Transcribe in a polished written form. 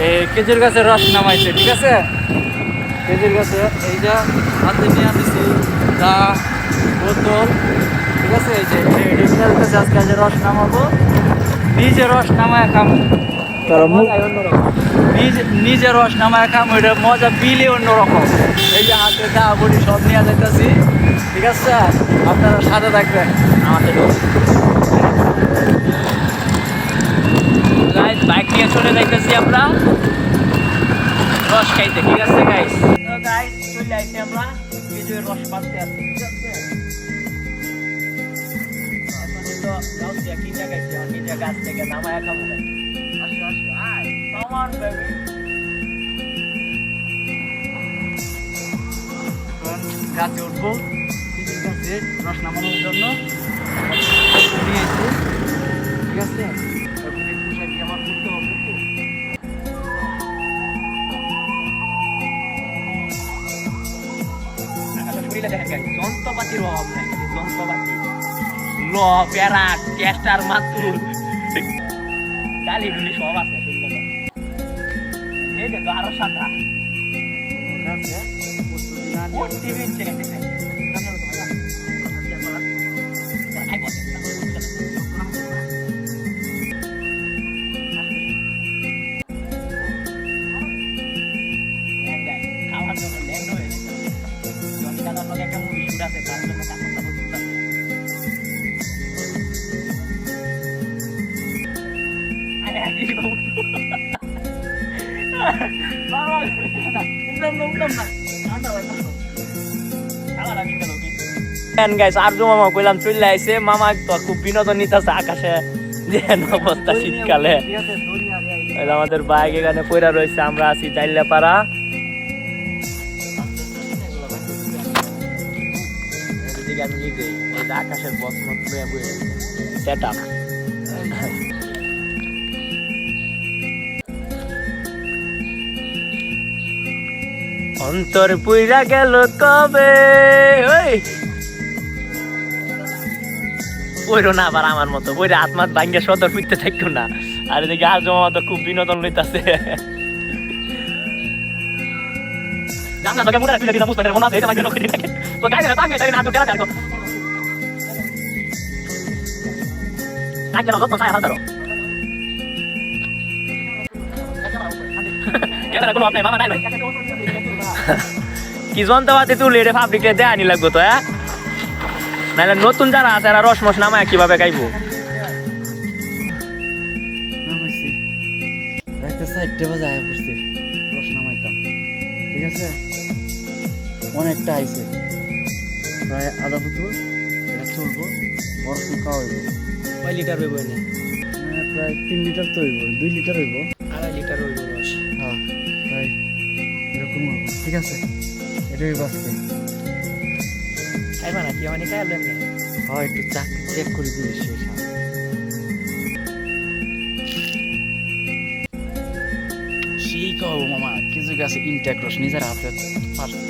এই খেজুর গাছের রস নামাইছে, ঠিক আছে? খেজুর গাছে এই যে হাতে নিয়ে আনতেছি দা বোতল, ঠিক আছে? এই যে এটার কাছে আজকে যে রস নামাবো, নিজে রস নামায় খামো, নিজে রস নামায় খামো, এটা মজা বিলে অন্যরকম। এই যে হাতে দা বড়ি সব নিয়ে যাইতেছি, ঠিক আছে? আপনারা সাথে থাকবেন আমাদের। গাইস বাইক নিয়ে চলে যাইতেছি আমরা রস খাইতে, ঠিক আছে গাইস? তো গাইস চলে আইছি আমরা খেজুরের রস পাড়তে আসছি, ঠিক আছে? এখন তো গাছ কি জায়গায় কি গাছ থেকে নামায় খাবো। আসো আসো আয় কমন বেবি। এখন গাছে উঠবো, খেজুর গাছে রস নামানোর জন্য নিয়েছি, ঠিক আছে? এখন একটু সাইড আমার করতে হবে তো। যন্ত্রপাতির অভাব নাই, যন্ত্রপাতি ল প্যারা টেস্টার মাত্র গালি গুলি সব আছে। এই দেখো আরো সাদা খাওয়ার জন্য ল্যান্ড হয়ে গেছে। জনি দাদার লগে একটা মুভি শুট আছে, তার জন্য কাপড় টাপড় দিতেছে। আরে আরে বাবা উঠলাম না ঠান্ডা লাগে খাওয়ার আগে গেল কি গাইস। আরজু মামা কইলাম চলে আইছে, মামা তো খুব বিনোদন নিতেছে আকাশে যে অবস্থা শীতকালে। আমাদের বাইক এখানে পয়রা রয়েছে, আমরা আছি জাইল্লাপাড়া। আমি নিজেই এই যে আকাশের বক্স সেট আপ। অন্তর পুইরা গেল কবে, ওই পইরো না আবার আমার মতো পইরা আত্মাত ভাঙ্গে সদর ফিরতে থাকতো না। আর এদিকে আজ মামা তো খুব বিনোদন লইতাছে। জানা তোকে মোটা ফিরে দিলাম মুস্তাদের মনে আছে, এটা লাগে লোকে দেখে তো গাইলে তাঙ্গে তাই না তো কেলা দেখো নাকি না কত সাই হাতারো কেলা কোনো আপনি মামা নাই ভাই কি যন্ত্রপাতি তুলে এটা ফাব্রিকে দেয়ানি লাগবো তো, হ্যাঁ? নাহলে নতুন যারা আছে এরা রসমস নামায় কিভাবে গাইবো? রস নামাইতাম, ঠিক আছে? অনেকটা আইছে, প্রায় আধা বোতল। এটা চলবো, বরফ খাওয়া হইব। কয় লিটার হইব? এনে প্রায় 3 লিটার তো হইব, 2 লিটার হইব, 2.5 লিটার হইব রস। হ্যাঁ প্রায় এরকম হইব, ঠিক আছে? এটাই বাঁচবে খাইবা না কি মানে খাইব না? হ্যাঁ একটু চেক করে দিবি শেষ। সেই কব মামা কিছু গাছে ইনটেক রস নিজের হাতে পারছে।